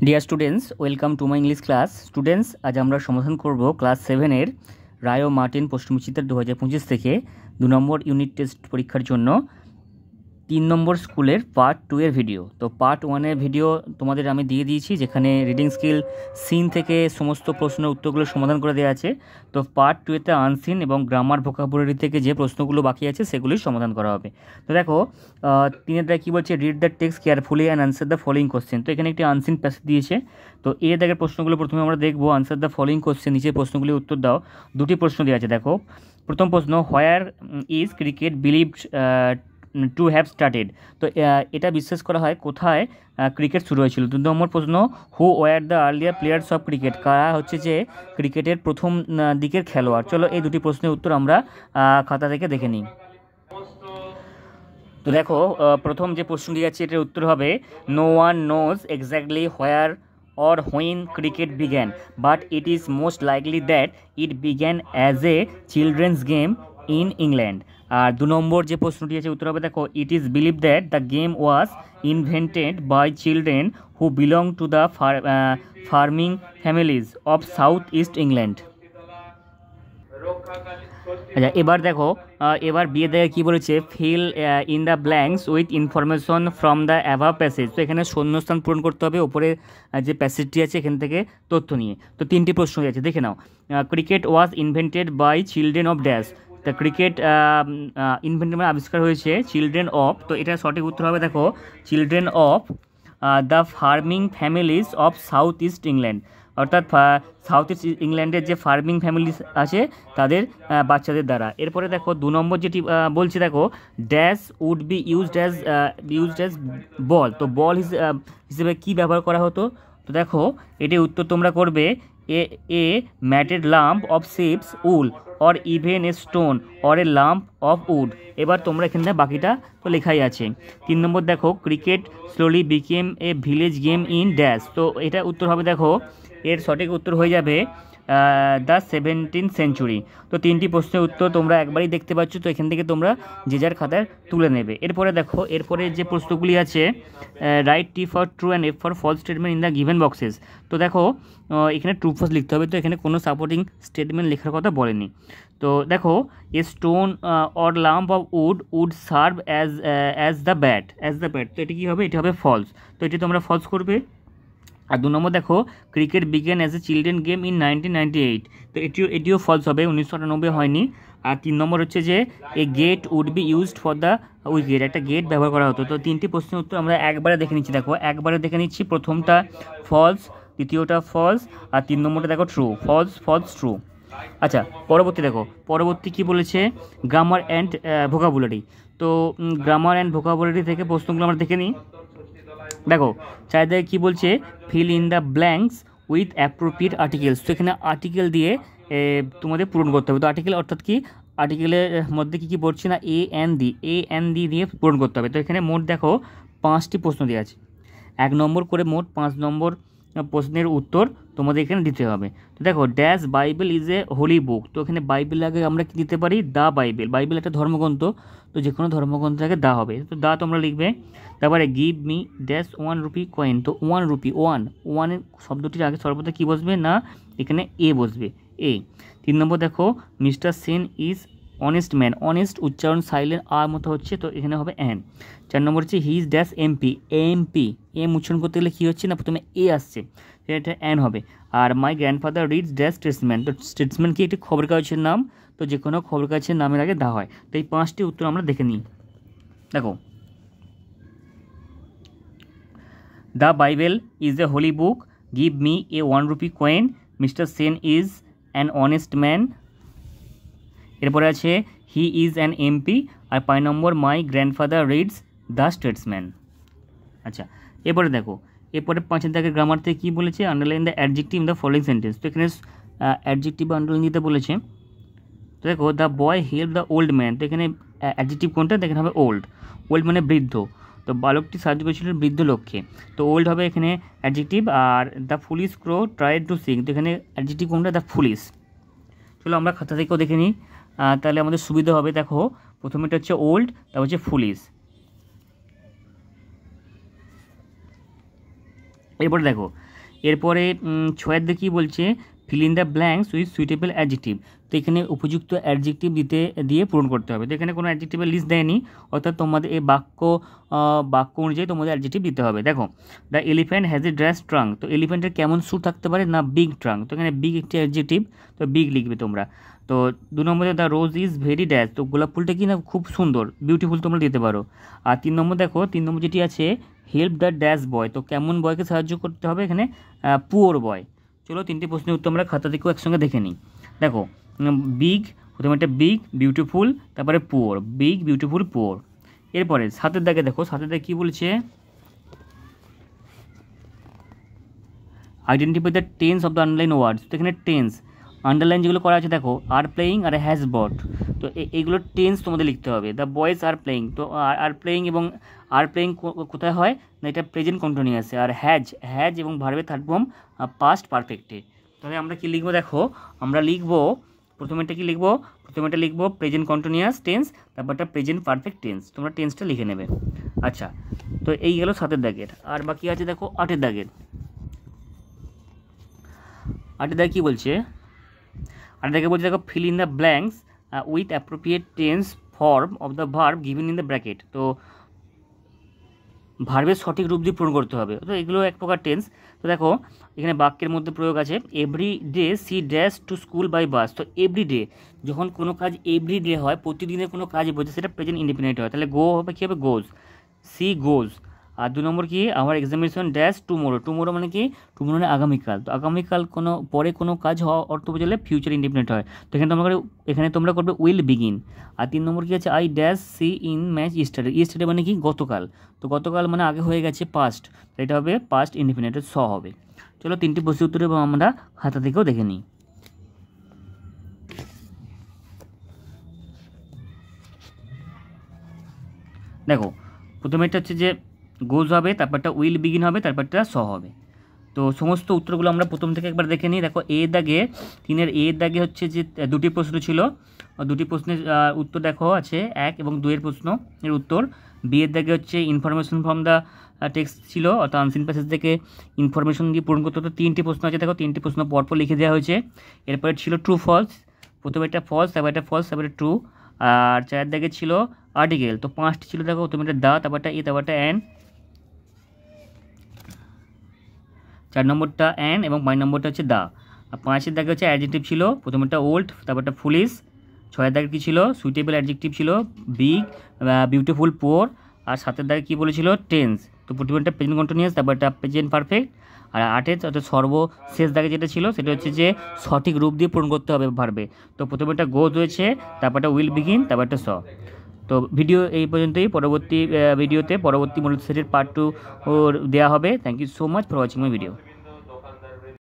Dear students, welcome to my English class. Students, আজ আমরা সমাধান করব ক্লাস 7-এর রায় ও মার্টিন প্রশ্নবিচিত্র 2025 থেকে 2 নম্বর ইউনিট টেস্ট পরীক্ষার জন্য 3 নম্বর স্কুলের পার্ট 2 এর ভিডিও। তো পার্ট 1-এর ভিডিও তোমাদের আমি দিয়ে দিয়েছি, যেখানে রিডিং স্কিল সিন থেকে সমস্ত প্রশ্নের উত্তরগুলো সমাধান করে দেওয়া আছে। তো পার্ট 2-এতে আনসিন এবং গ্রামার ভোকাবুলারি থেকে যে প্রশ্নগুলো বাকি আছে সেগুলোই সমাধান করা হবে। তো দেখো, 3-এর কী বলছে, read the text carefully and answer the following question. তো এখানে একটি আনসিন প্যাসেজ দিয়েছে। তো এর দাগের প্রশ্নগুলো প্রথমে আমরা দেখবো। আনসার দ্য ফলোইং কোশ্চেন, নিচে প্রশ্নগুলির উত্তর দাও। দুটি প্রশ্ন দেওয়া আছে। দেখো, প্রথম প্রশ্ন, where is cricket believed to have started. তো এটা বিশ্বাস করা হয় কোথায় ক্রিকেট শুরু হয়েছিল। 2 নম্বর প্রশ্ন, who were the earlier players of cricket. কারা হচ্ছে যে ক্রিকেটের প্রথম দিকের খেলোয়াড়। চলো এই দুটি প্রশ্নের উত্তর আমরা খাতা থেকে দেখে নিই। তো দেখো, প্রথম যে প্রশ্নটি আছে এটার উত্তর হবে, no one knows exactly where or when cricket began, but it is most likely that it began as a children's game in England. আর 2 নম্বর যে প্রশ্নটি আছে উত্তর হবে, দেখো, it is believed that the game was invented by children who belong to the farming families of South East England. আচ্ছা, এবার দেখো, এবার বিয়ে দেখে কী বলেছে, fill in the blanks with information from the above passage. তো এখানে শূন্যস্থান পূরণ করতে হবে ওপরে যে প্যাসেজটি আছে এখান থেকে তথ্য নিয়ে। তো 3টি প্রশ্ন আছে, দেখে নাও। Cricket was invented by children of dash. তা ক্রিকেট ইনভেন্টেড মানে আবিষ্কার হয়েছে চিলড্রেন অফ। তো এটা সঠিক উত্তর হবে, দেখো, children of the farming families of south east England. অর্থাৎ সাউথ ইস্ট ইংল্যান্ডের যে ফার্মিং ফ্যামিলিস আছে তাদের বাচ্চাদের দ্বারা। এরপরে দেখো 2 নম্বর যেটি বলছে, দেখো, dash would be used as ball. তো বল হিসেবে কী ব্যবহার করা হতো। তো দেখো, এটি উত্তর তোমরা করবে, a matted lump of sheep's wool or even a stone or a lump of wood. এবার তোমরা এখানে বাকিটা তো লেখাই আছে। 3 নম্বর দেখো, cricket slowly became a village game in dash. তো এটা উত্তর হবে, দেখো, এর সঠিক উত্তর হয়ে যাবে দ্য 17th সেঞ্চুরি। তো 3টি প্রশ্নের উত্তর তোমরা একবারই দেখতে পাচ্ছ। তো এখান থেকে তোমরা যে যার খাতায় তুলে নেবে। এরপরে দেখো, এরপরে যে প্রশ্নগুলি আছে, write T for true and F for false statement in the given boxes. তো দেখো, এখানে ট্রু ফলস লিখতে হবে। তো এখানে কোনো সাপোর্টিং স্টেটমেন্ট লেখার কথা বলেনি। তো দেখো, এ stone or lump of would serve as the bat. তো এটি কী হবে, এটি হবে ফলস। তো এটি তোমরা ফলস করবে। আর 2 নম্বর দেখো, cricket began as a children game in 1998। তো এটিও ফলস হবে, 1998 হয়নি। আর 3 নম্বর হচ্ছে যে a gate would be used for the wicket. একটা গেট ব্যবহার করা হতো। তো 3টি প্রশ্নের উত্তর আমরা একবারে দেখে নিচ্ছি। দেখো, একবারে দেখে নিচ্ছি। প্রথমটা ফলস, দ্বিতীয়টা ফলস, আর 3 নম্বরটা দেখো ট্রু। False true. আচ্ছা, পরবর্তী কী বলেছে, গ্রামার অ্যান্ড ভোকাবুলারি। তো গ্রামার অ্যান্ড ভোকাবুলারি থেকে প্রশ্নগুলো আমরা দেখে নিই। দেখো, চাহিদা কী বলছে, fill in the blanks with appropriate articles. তো এখানে আর্টিকেল দিয়ে তোমাদের পূরণ করতে হবে। তো আর্টিকেল অর্থাৎ কি, আর্টিকেলের মধ্যে কী পড়ছে না, এ এন ডি দিয়ে পূরণ করতে হবে। তো এখানে মোট দেখো 5টি প্রশ্ন দেওয়া আছে। 1 নম্বর করে মোট 5 নম্বর প্রশ্নের উত্তর তোমাদের এখানে দিতে হবে। তো দেখো, dash Bible is a holy book. তো এখানে বাইবেল আগে আমরা কি দিতে পারি, দ্য বাইবেল। বাইবেল একটা ধর্মগ্রন্থ, তো যে কোনো ধর্মগ্রন্থ আগে দা হবে। তো দা তোমরা লিখবে। তারপরে give me dash 1 rupee coin. তো 1 রুপি, ওয়ানের শব্দটির আগে সর্বদা কী বসবে না, এখানে এ বসবে, এ। 3 নম্বর দেখো, mister Sen is honest man. Honest উচ্চারণ সাইলেন্ট আর মতো হচ্ছে, তো এখানে হবে অ্যান। 4 নম্বর হচ্ছে he is dash MP. M উচ্চারণ করতে গেলে কী হচ্ছে না, প্রথমে এ আসছে, এটা অ্যান হবে। আর my grandfather reads dash Statesman. তো স্টেটসম্যান কি একটি খবর কাগজের নাম। তো যে কোনো খবর কাগজের নামের আগে দা হয়। তো এই 5টি উত্তর আমরা দেখে নিই। দেখো, the Bible is a holy book, give me a 1 rupee coin, mister Sen is an honest man. এরপরে আছে হি ইজ অ্যান এমপি। আর 5 নম্বর, my grandfather reads the Statesman. আচ্ছা, এরপরে দেখো, এরপরে 5 দাগের গ্রামার থেকে কী বলেছে, underline the adjective in the following sentence. তো এখানে অ্যাডজেক্টিভ আন্ডারলাইন দিতে বলেছে। তো দেখো, the boy help the old man. তো এখানে অ্যাডজেক্টিভ কোনটা, এখানে হবে ওল্ড মানে বৃদ্ধ। তো বালকটি সাহায্য করেছিল বৃদ্ধ লোককে। তো ওল্ড হবে এখানে অ্যাডজেক্টিভ। আর the foolish crow tried to sing. তো এখানে অ্যাডজেক্টিভ কোনটা, দ্য ফুলিশ। চলো আমরা খাতা থেকেও দেখে নিই, তাহলে আমাদের সুবিধা হবে। দেখো, প্রথমেটা হচ্ছে ওল্ড, তারপর হচ্ছে ফুলিশ। এরপরে দেখো, এরপরে 6 কী বলছে, fill in the blanks with suitable adjective. তো এখানে উপযুক্ত অ্যাডজেক্টিভ দিয়ে পূরণ করতে হবে। তো এখানে কোনো অ্যাডজেক্টিভের লিস্ট দেয়নি, অর্থাৎ তোমাদের এই বাক্য অনুযায়ী তোমাদের অ্যাডজেক্টিভ দিতে হবে। দেখো, the elephant has a dress trunk. তো এলিফ্যান্টের কেমন স্যুট থাকতে পারে না, বিগ ট্রাঙ্ক। তো এখানে বিগ একটি অ্যাডজেক্টিভ, তো বিগ লিখবে তোমরা। তো 2 নম্বরে the rose is very dash. তো গোলাপ ফুলটা কি না খুব সুন্দর, বিউটিফুল তোমরা দিতে পারো। আর 3 নম্বর দেখো, 3 নম্বর যেটি আছে, হেল্প দ্য ড্যাশ বয়। তো কেমন বয়কে সাহায্য করতে হবে, এখানে পুয়ার বয়। চলো 3টি প্রশ্নের উত্তর আমরা খাতা থেকেও একসঙ্গে দেখে নিই। দেখো, বিগ, প্রথমে একটা বিগ, বিউটিফুল, তারপরে পুয়ার, বিগ, বিউটিফুল, পুয়ার। এরপরে 7 দাগে দেখো, 7 দাগে কী বলছে, identify the tense of the underline words. তো এখানে টেন্স আন্ডারলাইন যেগুলো করা আছে দেখো, আর প্লেয়িং আর হ্যাজ বট। তো এইগুলো টেন্স তোমাদের লিখতে হবে। দ্য বয়েজ আর প্লেয়িং, তো আর প্লেয়িং এবং আর প্লেয়িং কোথায় হয় না, এটা প্রেজেন্ট কন্টিনিউয়াসে। আর হ্যাজ এবং ভার্বের থার্ড ফর্ম পাস্ট পারফেক্টে। তাহলে আমরা কি লিখবো, দেখো আমরা লিখবো প্রথমেটা কি লিখবো, প্রথমেটা লিখবো প্রেজেন্ট কন্টিনিউয়াস টেন্স, তারপরটা প্রেজেন্ট পারফেক্ট টেন্স। তোমরা টেন্সটা লিখে নেবে। আচ্ছা, তো এই গেল 7 দাগের। আর বাকি আছে দেখো 8 দাগের। 8 দাগে কী বলছে, 8 দাগে বলছে দেখো, fill in the blanks with appropriate tense form of the verb given in the bracket. তো ভার্বের সঠিক রূপ দিয়ে পূরণ করতে হবে। তো এগুলো এক প্রকার টেন্স। তো দেখো, এখানে বাক্যের মধ্যে প্রয়োগ আছে, every day she dash to school by bus. তো এভরি ডে, যখন কোনো কাজ এভরি ডে হয়, প্রতিদিনের কোনো কাজ বোঝে, সেটা প্রেজেন্ট ইন্ডিপেন্ডেন্ট হয়। তাহলে গো হবে কী হবে, গোজ, সি গোজ। আর 2 নম্বর কি, our examination dash tomorrow. Tomorrow মানে কি, টুমোরো মানে আগামীকাল। তো আগামীকাল কোনো পরে কোনো কাজ হওয়া অর্থ বোঝালে ফিউচার ইন্ডিপেন্ডেন্ট হয়। তো এখানে তোমরা করবে উইল বিগিন। আর 3 নম্বর কি আছে, I dash see in match yesterday. Yesterday মানে কি, গতকাল। তো গতকাল মানে আগে হয়ে গেছে, পাস্ট। এটা হবে পাস্ট ইন্ডিপেন্ডেন্ট, স হবে। চলো 3টি প্রশ্নের উত্তরে আমরা খাতা থেকেও দেখে নিই। দেখো, প্রথমেটা হচ্ছে যে গোজ হবে, তারপরটা উইল বিগিন হবে, তারপরটা স হবে। তো সমস্ত উত্তরগুলো আমরা প্রথম থেকে একবার দেখে নিই। দেখো, এ দাগে 3-এর এ দাগে হচ্ছে যে 2টি প্রশ্ন ছিল, 2টি প্রশ্নের উত্তর দেখো আছে 1 এবং 2-এর প্রশ্ন এর উত্তর। বি এর দাগে হচ্ছে ইনফরমেশন ফ্রম দ্য টেক্সট ছিল, অর্থাৎ আনসিন প্যাসেজ থেকে ইনফরমেশন দিয়ে পূরণ করতে হতো। 3টি প্রশ্ন আছে, দেখো 3টি প্রশ্ন পরপর লিখে দেওয়া হয়েছে। এরপরে ছিল ট্রু ফলস, প্রথমে একটা ফলস, তারপর একটা ফলস, তারপরে ট্রু। আর 4 দাগে ছিল আর্টিকেল। তো 5টি ছিল, দেখো প্রথমে একটা দা, তারপরটা এ, তারপরটা অ্যান। 4 নম্বরটা অ্যান এবং 5 নম্বরটা হচ্ছে দা। আর 5-এর দাগে হচ্ছে অ্যাডজেক্টিভ ছিল, প্রথমটা ওল্ড, তারপরটা ফুলিশ। 6-এর দাগে কী ছিল, সুইটেবল অ্যাডজেক্টিভ ছিল, বিগ, বিউটিফুল, পোর। আর 7-এর দাগে কী বলেছিল, টেন্স। তো প্রথমটা প্রেজেন্ট কন্টিনিউয়াস, তারপরটা প্রেজেন্ট পারফেক্ট। আর 8-এর অর্থাৎ সর্বশেষ দাগে যেটা ছিল, সেটা হচ্ছে যে সঠিক রূপ দিয়ে পূরণ করতে হবে ভার্বে। তো প্রথমটা গোজ হয়েছে, তারপরটা উইল বিগিন, তারপরটা স। তো ভিডিও এই পর্যন্তই। পরবর্তী ভিডিওতে পরবর্তী মূল সেটের পার্ট 2 দেওয়া হবে। Thank you so much for watching my video.